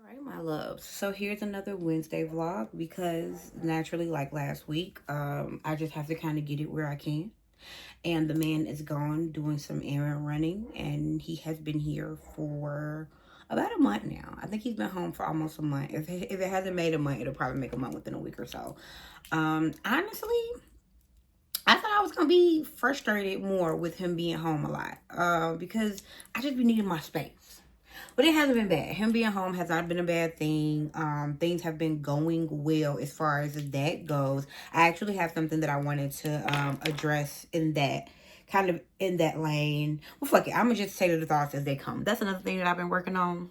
Right, my loves. So here's another Wednesday vlog because naturally, like last week, I just have to kind of get it where I can. And the man is gone doing some errand running, and he has been here for about a month now. I think he's been home for almost a month. If it hasn't made a month, it'll probably make a month within a week or so. Honestly, I thought I was gonna be frustrated more with him being home a lot, because I just be needing my space. But it hasn't been bad. Him being home has not been a bad thing. Things have been going well as far as that goes. I actually have something that I wanted to address in that kind of in that lane. Well, fuck it. I'm gonna just say the thoughts as they come. That's another thing that I've been working on.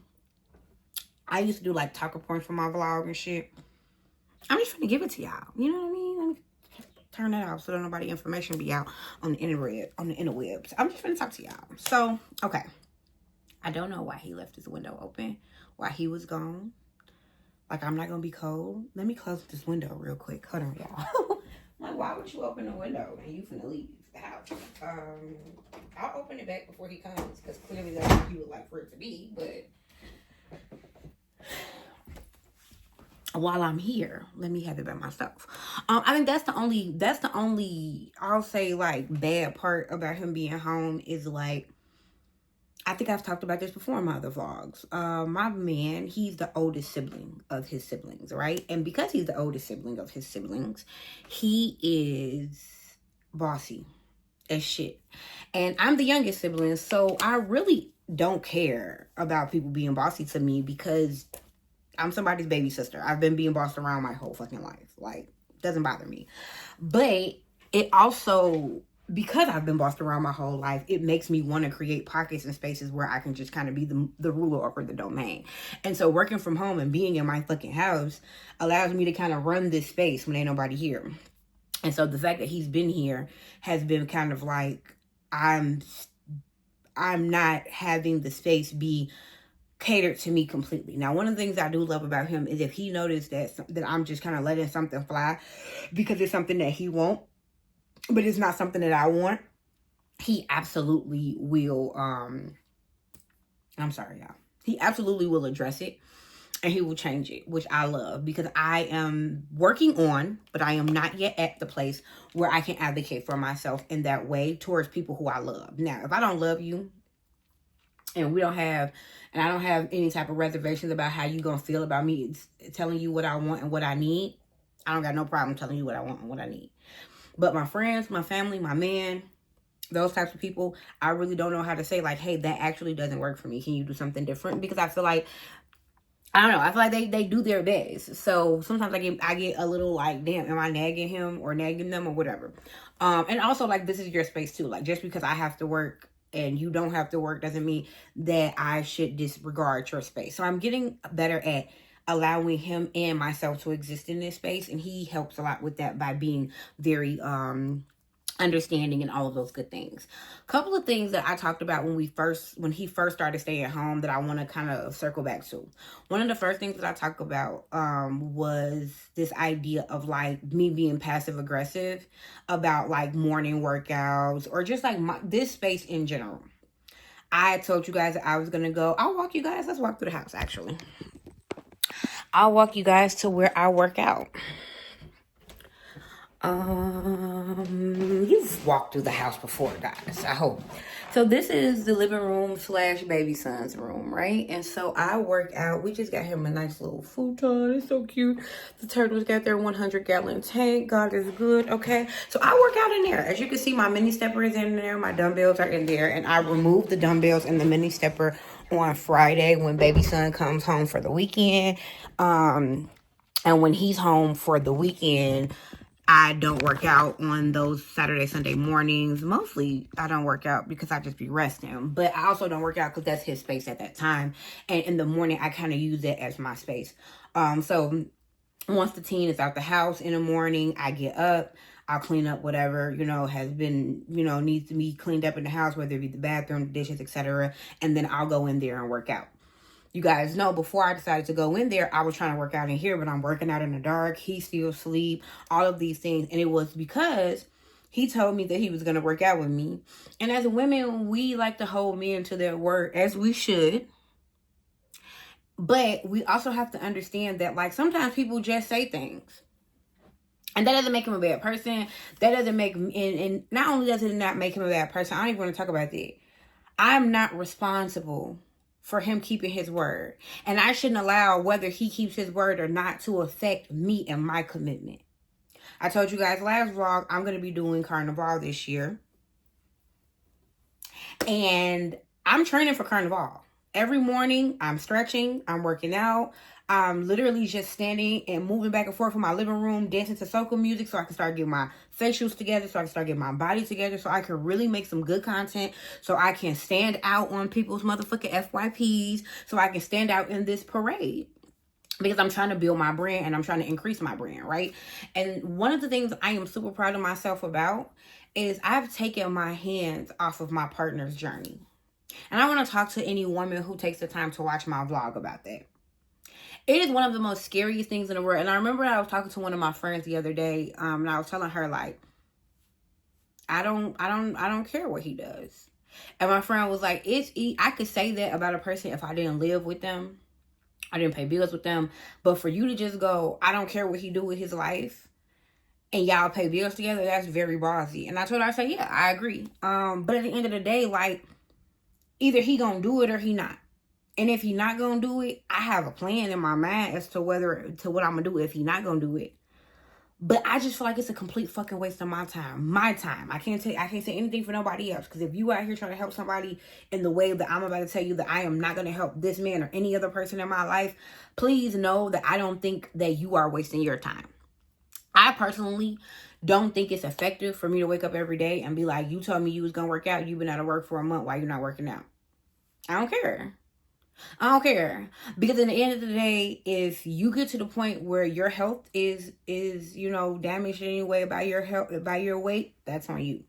I used to do like talker points for my vlog and shit. I'm just gonna give it to y'all. You know what I mean? Let me turn that off so that nobody information be out on the interwebs. I'm just gonna talk to y'all. So, okay. I don't know why he left his window open while he was gone. Like, I'm not gonna be cold. Let me close this window real quick. Hold on, y'all. Like, why would you open the window and you finna leave the house? I'll open it back before he comes because clearly that's what he would like for it to be. But while I'm here, let me have it by myself. I think that's the only I'll say like bad part about him being home is like, I think I've talked about this before in my other vlogs. My man, he's the oldest sibling of his siblings, right? And because he's the oldest sibling of his siblings, he is bossy as shit. And I'm the youngest sibling, so I really don't care about people being bossy to me because I'm somebody's baby sister. I've been being bossed around my whole fucking life. Like, doesn't bother me. But it also, because I've been bossed around my whole life, it makes me want to create pockets and spaces where I can just kind of be the ruler over the domain. And so working from home and being in my fucking house allows me to kind of run this space when ain't nobody here. And so the fact that he's been here has been kind of like, I'm not having the space be catered to me completely. Now, one of the things I do love about him is if he noticed that I'm just kind of letting something fly because it's something that he won't, but it's not something that I want, he absolutely will, I'm sorry, y'all. He absolutely will address it and he will change it, which I love because I am working on, but I am not yet at the place where I can advocate for myself in that way towards people who I love. Now, if I don't love you, and I don't have any type of reservations about how you gonna feel about me telling you what I want and what I need, I don't got no problem telling you what I want and what I need. But my friends, my family, my man, those types of people, I really don't know how to say like, hey, that actually doesn't work for me. Can you do something different? Because I feel like, I don't know, I feel like they do their best. So sometimes I get a little like, damn, am I nagging him or nagging them or whatever? And also like, this is your space too. Like, just because I have to work and you don't have to work doesn't mean that I should disregard your space. So I'm getting better at allowing him and myself to exist in this space, and he helps a lot with that by being very understanding and all of those good things. A couple of things that I talked about when he first started staying at home that I want to kind of circle back to. One of the first things that I talked about was this idea of like me being passive aggressive about like morning workouts or just like this space in general. I told you guys that I was gonna go. I'll walk you guys. Let's walk through the house. Actually, I'll walk you guys to where I work out. You've walked through the house before, guys, I hope. So this is the living room / baby son's room, right? And so I work out. We just got him a nice little futon. It's so cute. The turtles got their 100-gallon tank. God is good, okay? So I work out in there. As you can see, my mini stepper is in there. My dumbbells are in there. And I removed the dumbbells and the mini stepper on Friday when baby son comes home for the weekend. And when he's home for the weekend, I don't work out on those Saturday, Sunday mornings. Mostly, I don't work out because I just be resting. But I also don't work out because that's his space at that time. And in the morning, I kind of use it as my space. So once the teen is out the house in the morning, I get up. I'll clean up whatever, has been, needs to be cleaned up in the house, whether it be the bathroom, dishes, etc. And then I'll go in there and work out. You guys know before I decided to go in there, I was trying to work out in here, but I'm working out in the dark. He still asleep, all of these things. And it was because he told me that he was going to work out with me. And as women, we like to hold men to their word, as we should. But we also have to understand that, like, sometimes people just say things. And that doesn't make him a bad person. That doesn't make him, and not only does it not make him a bad person, I don't even want to talk about that. I'm not responsible for him keeping his word. And I shouldn't allow whether he keeps his word or not to affect me and my commitment. I told you guys last vlog, I'm going to be doing Carnival this year. And I'm training for Carnival. Every morning, I'm stretching, I'm working out. I'm literally just standing and moving back and forth in my living room, dancing to soca music so I can start getting my facials together, so I can start getting my body together, so I can really make some good content, so I can stand out on people's motherfucking FYPs, so I can stand out in this parade. Because I'm trying to build my brand and I'm trying to increase my brand, right? And one of the things I am super proud of myself about is I've taken my hands off of my partner's journey. And I want to talk to any woman who takes the time to watch my vlog about that. It is one of the most scariest things in the world. And I remember I was talking to one of my friends the other day, and I was telling her, like, I don't care what he does. And my friend was like, I could say that about a person if I didn't live with them, I didn't pay bills with them. But for you to just go, I don't care what he do with his life, and y'all pay bills together, that's very ballsy. And I told her, I said, yeah, I agree. But at the end of the day, like, either he gonna do it or he not. And if he not gonna do it, I have a plan in my mind as to what I'm gonna do if he not gonna do it. But I just feel like it's a complete fucking waste of my time. My time. I can't say anything for nobody else. Because if you out here trying to help somebody in the way that I'm about to tell you that I am not going to help this man or any other person in my life, please know that I don't think that you are wasting your time. I personally don't think it's effective for me to wake up every day and be like, you told me you was going to work out. You've been out of work for a month. Why you not working out? I don't care. I don't care. Because in the end of the day, if you get to the point where your health is damaged in any way by your health, by your weight, that's on you.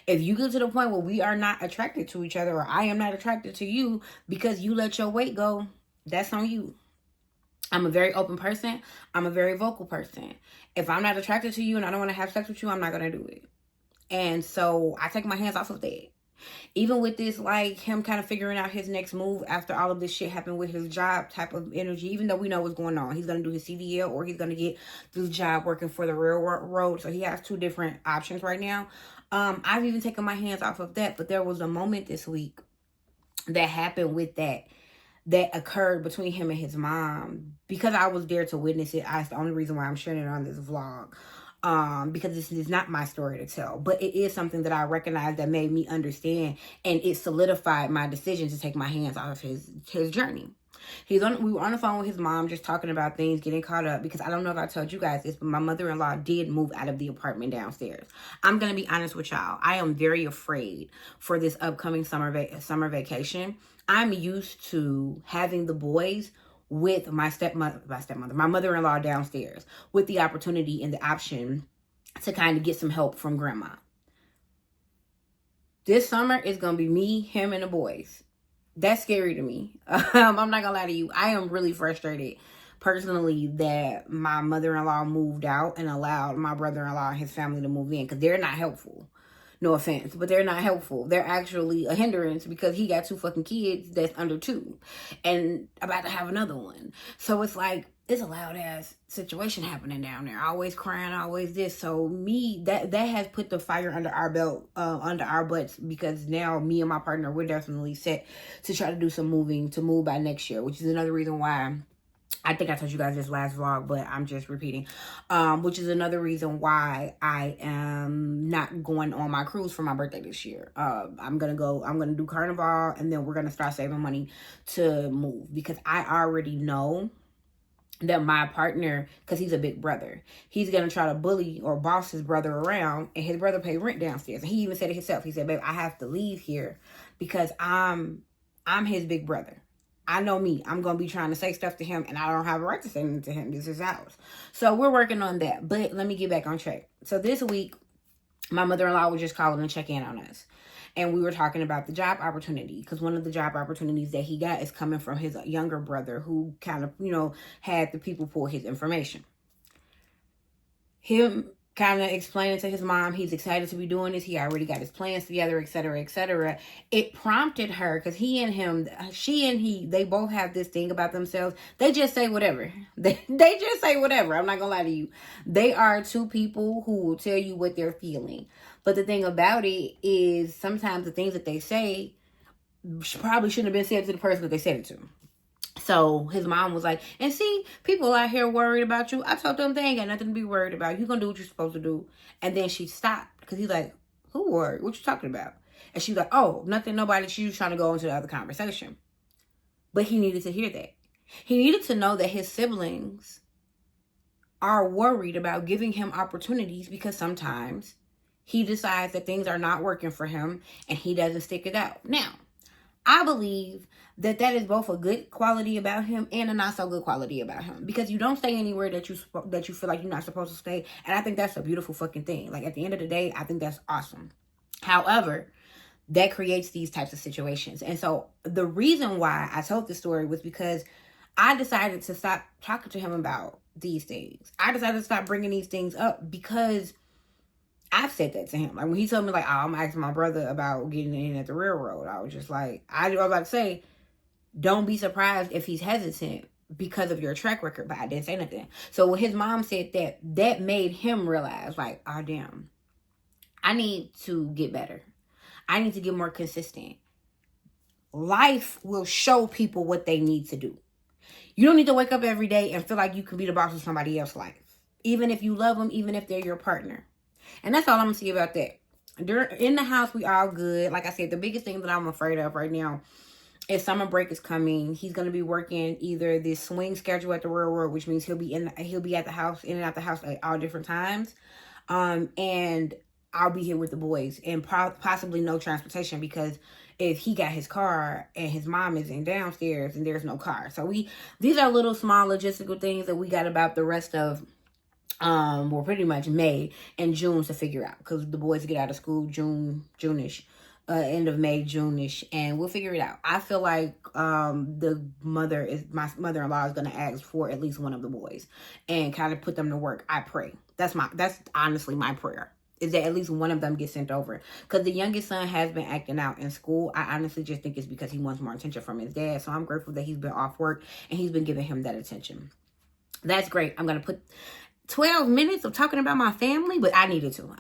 If you get to the point where we are not attracted to each other, or I am not attracted to you because you let your weight go, that's on you. I'm a very open person. I'm a very vocal person. If I'm not attracted to you and I don't want to have sex with you, I'm not going to do it. And so I take my hands off of that. Even with this, like, him kind of figuring out his next move after all of this shit happened with his job type of energy, even though we know what's going on. He's going to do his CDL or he's going to get this job working for the railroad. So he has two different options right now. I've even taken my hands off of that. But there was a moment this week that happened with that occurred between him and his mom. Because I was there to witness it, that's the only reason why I'm sharing it on this vlog. Because this is not my story to tell, but it is something that I recognized that made me understand, and it solidified my decision to take my hands off of his journey. We were on the phone with his mom, just talking about things, getting caught up, because I don't know if I told you guys this, but my mother-in-law did move out of the apartment downstairs. I'm going to be honest with y'all. I am very afraid for this upcoming summer vacation. I'm used to having the boys with my mother-in-law downstairs, with the opportunity and the option to kind of get some help from grandma. This summer is going to be me, him, and the boys. That's scary to me. I'm not going to lie to you. I am really frustrated personally that my mother-in-law moved out and allowed my brother-in-law and his family to move in, because they're not helpful. No offense, but they're not helpful. They're actually a hindrance because he got 2 fucking kids that's under 2 and about to have another one. So it's like, it's a loud ass situation happening down there. Always crying, always this. So that has put the fire under our belt, under our butts, because now me and my partner, we're definitely set to try to do some moving, to move by next year, which is another reason why I think I told you guys this last vlog, but I'm just repeating. Which is another reason why I am not going on my cruise for my birthday this year. I'm going to do Carnival, and then we're going to start saving money to move, because I already know that my partner, because he's a big brother, he's going to try to bully or boss his brother around, and his brother pay rent downstairs. And he even said it himself. He said, babe, I have to leave here because I'm his big brother. I know me. I'm going to be trying to say stuff to him, and I don't have a right to say anything to him. This is ours. So we're working on that. But let me get back on track. So this week, my mother-in-law was just calling to check in on us. And we were talking about the job opportunity, because one of the job opportunities that he got is coming from his younger brother, who kind of, had the people pull his information. Him kind of explaining to his mom he's excited to be doing this. He already got his plans together, etc., etc. It prompted her, because she and he, they both have this thing about themselves. They just say whatever. They just say whatever. I'm not gonna lie to you. They are two people who will tell you what they're feeling. But the thing about it is, sometimes the things that they say probably shouldn't have been said to the person that they said it to. So his mom was like, and see, people out here worried about you. I told them they ain't got nothing to be worried about. You're going to do what you're supposed to do. And then she stopped, because he's like, who worried? What you talking about? And she's like, oh, nothing, nobody. She was trying to go into the other conversation. But he needed to hear that. He needed to know that his siblings are worried about giving him opportunities, because sometimes he decides that things are not working for him and he doesn't stick it out. Now, I believe that is both a good quality about him and a not so good quality about him, because you don't stay anywhere that you feel like you're not supposed to stay. And I think that's a beautiful fucking thing. Like, at the end of the day, I think that's awesome. However, that creates these types of situations. And so the reason why I told this story was because I decided to stop talking to him about these things. I decided to stop bringing these things up, because I've said that to him. Like, when he told me, like, oh, I'm asking my brother about getting in at the railroad, I was just like, I was about to say, don't be surprised if he's hesitant because of your track record, but I didn't say nothing. So when his mom said that, that made him realize, like, oh, damn, I need to get better. I need to get more consistent. Life will show people what they need to do. You don't need to wake up every day and feel like you can be the boss of somebody else's life, even if you love them, even if they're your partner. And that's all I'm going to say about that. In the house, we all good. Like I said, the biggest thing that I'm afraid of right now is summer break is coming. He's going to be working either this swing schedule at the railroad, which means he'll be at the house, in and out the house at all different times. And I'll be here with the boys, and possibly no transportation, because if he got his car and his mom is in downstairs and there's no car. So these are little small logistical things that we got about the rest of well, pretty much May and June to figure out, because the boys get out of school June-ish, end of May, June-ish, and we'll figure it out. I feel like my mother-in-law is going to ask for at least one of the boys and kind of put them to work. I pray. That's honestly my prayer, is that at least one of them gets sent over, because the youngest son has been acting out in school. I honestly just think it's because he wants more attention from his dad. So I'm grateful that he's been off work and he's been giving him that attention. That's great. I'm going to put 12 minutes of talking about my family, but I needed to.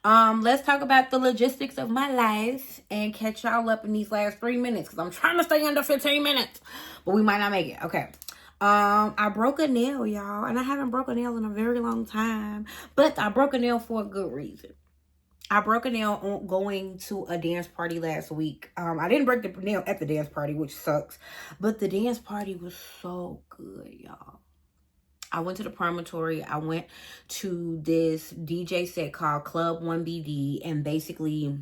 Let's talk about the logistics of my life and catch y'all up in these last 3 minutes, because I'm trying to stay under 15 minutes, but we might not make it. Okay. I broke a nail, y'all, and I haven't broken a nail in a very long time, but I broke a nail for a good reason. I broke a nail going to a dance party last week. I didn't break the nail at the dance party, which sucks, but the dance party was so good, y'all. I went to the promontory. I went to this DJ set called Club 1BD, and basically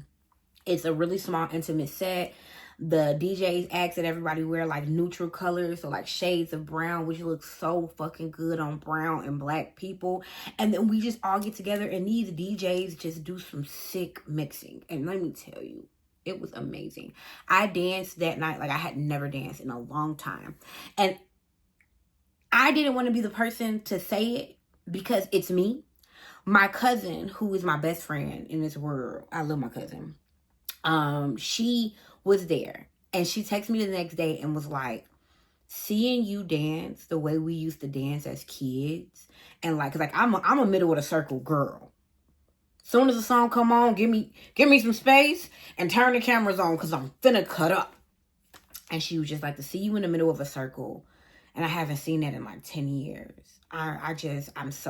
it's a really small, intimate set. The DJs asked that everybody wear like neutral colors, so like shades of brown, which looks so fucking good on brown and black people. And then we just all get together, and these DJs just do some sick mixing. And let me tell you, it was amazing. I danced that night like I had never danced in a long time. And I didn't want to be the person to say it, because it's me. My cousin, who is my best friend in this world, I love my cousin. She was there, and she texted me the next day and was like, seeing you dance the way we used to dance as kids, and like I'm a middle of the circle girl. Soon as the song come on, give me some space and turn the cameras on, because I'm finna cut up. And she was just like, to see you in the middle of a circle. And I haven't seen that in like 10 years. I almost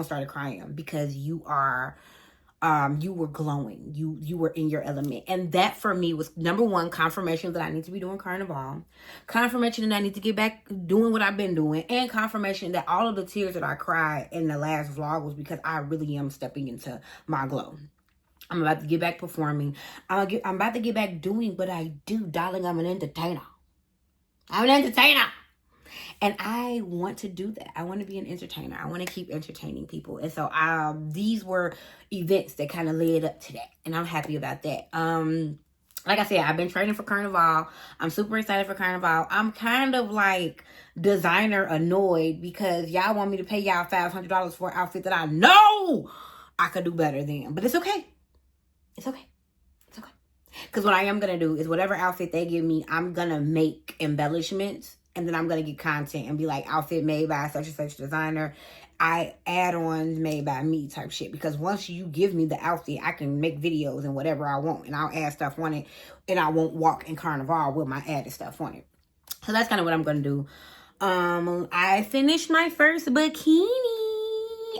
started crying, because you were glowing. You were in your element. And that for me was, number one, confirmation that I need to be doing Carnival. Confirmation that I need to get back doing what I've been doing. And confirmation that all of the tears that I cried in the last vlog was because I really am stepping into my glow. I'm about to get back performing. I'm about to get back doing what I do. Darling, I'm an entertainer. And I want to do that. I want to be an entertainer. I want to keep entertaining people. And so these were events that kind of led up to that. And I'm happy about that. like I said, I've been training for Carnival. I'm super excited for Carnival. I'm kind of like designer annoyed because y'all want me to pay y'all $500 for an outfit that I know I could do better than. But it's okay. It's okay. It's okay. Because what I am going to do is whatever outfit they give me, I'm going to make embellishments. And then I'm going to get content and be like, outfit made by such and such designer. Add-ons made by me type shit. Because once you give me the outfit, I can make videos and whatever I want. And I'll add stuff on it. And I won't walk in Carnival with my added stuff on it. So that's kind of what I'm going to do. I finished my first bikini.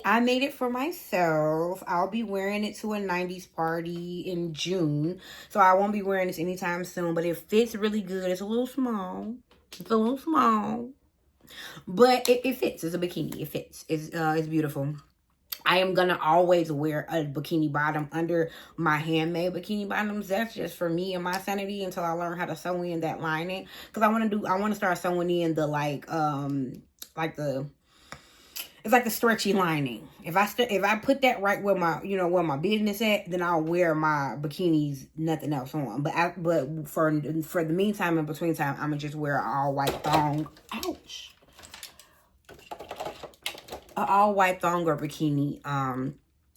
I made it for myself. I'll be wearing it to a 90s party in June. So I won't be wearing this anytime soon. But it fits really good. It's a little small. It's a little small. But it fits. It's a bikini. It fits. It's beautiful. I am going to always wear a bikini bottom under my handmade bikini bottoms. That's just for me and my sanity until I learn how to sew in that lining. Because I want to start sewing in the it's like the stretchy lining. If I put that right where my business at, then I'll wear my bikinis, nothing else on. But for the meantime, in between time, I'm gonna just wear an all white thong. Ouch. An all white thong or bikini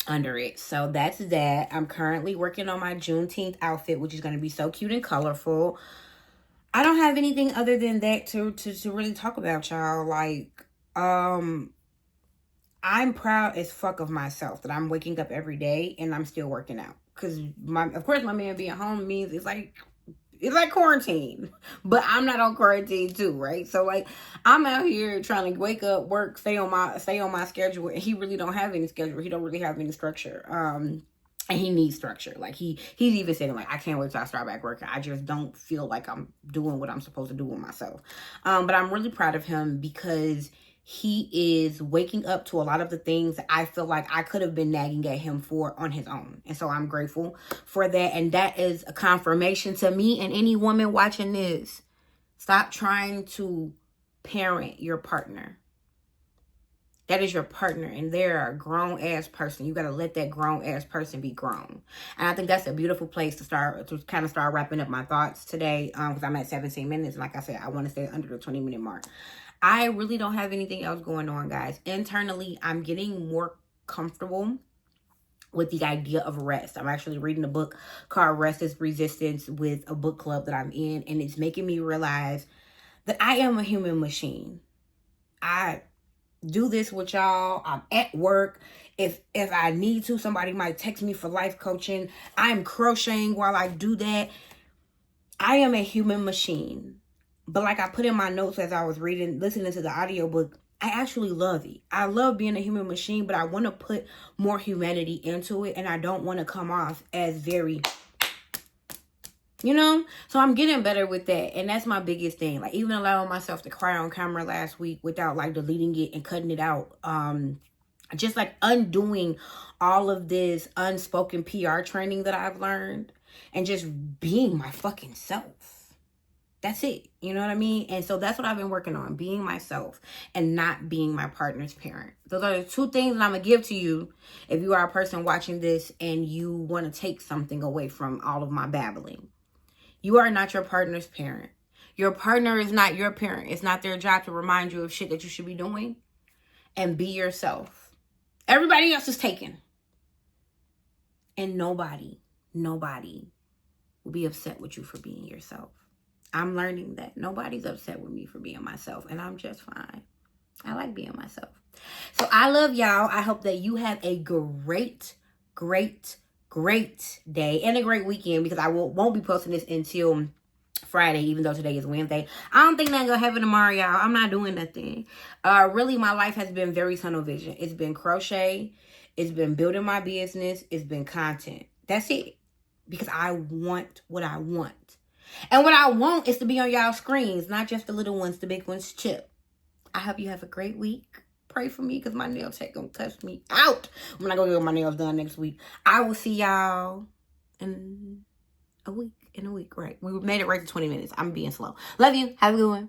under it. So that's that. I'm currently working on my Juneteenth outfit, which is gonna be so cute and colorful. I don't have anything other than that to really talk about, y'all. Like, I'm proud as fuck of myself that I'm waking up every day and I'm still working out. Because, of course, my man being home means it's like quarantine. But I'm not on quarantine too, right? So, like, I'm out here trying to wake up, work, stay on my schedule. And he really don't have any schedule. He don't really have any structure. And he needs structure. Like, he's even saying, like, I can't wait till I start back working. I just don't feel like I'm doing what I'm supposed to do with myself. But I'm really proud of him because he is waking up to a lot of the things that I feel like I could have been nagging at him for on his own. And so I'm grateful for that. And that is a confirmation to me and any woman watching this. Stop trying to parent your partner. That is your partner, and they're a grown-ass person. You got to let that grown-ass person be grown. And I think that's a beautiful place to kind of start wrapping up my thoughts today, because I'm at 17 minutes. And like I said, I want to stay under the 20-minute mark. I really don't have anything else going on, guys. Internally, I'm getting more comfortable with the idea of rest. I'm actually reading a book called Rest is Resistance with a book club that I'm in, and it's making me realize that I am a human machine. I do this with y'all. I'm at work. If I need to, somebody might text me for life coaching. I'm crocheting while I do that. I am a human machine. But like I put in my notes as I was listening to the audiobook, I actually love it. I love being a human machine, but I want to put more humanity into it. And I don't want to come off as very, so I'm getting better with that. And that's my biggest thing. Like, even allowing myself to cry on camera last week without like deleting it and cutting it out. Just like undoing all of this unspoken PR training that I've learned and just being my fucking self. That's it. You know what I mean? And so that's what I've been working on, being myself and not being my partner's parent. Those are the two things that I'm going to give to you if you are a person watching this and you want to take something away from all of my babbling. You are not your partner's parent. Your partner is not your parent. It's not their job to remind you of shit that you should be doing. And be yourself. Everybody else is taken. And nobody will be upset with you for being yourself. I'm learning that nobody's upset with me for being myself, and I'm just fine. I like being myself. So I love y'all. I hope that you have a great day and a great weekend, because I won't be posting this until Friday, even though today is Wednesday. I don't think that's gonna happen tomorrow, y'all. I'm not doing nothing. Really, my life has been very tunnel vision. It's been crochet. It's been building my business. It's been content. That's it. Because I want what I want. And what I want is to be on y'all screens, not just the little ones, the big ones too. I hope you have a great week. Pray for me, because my nail tech gonna cuss me out when I go get my nails done next week. I will see y'all in a week. Right. We made it right to 20 minutes. I'm being slow. Love you. Have a good one.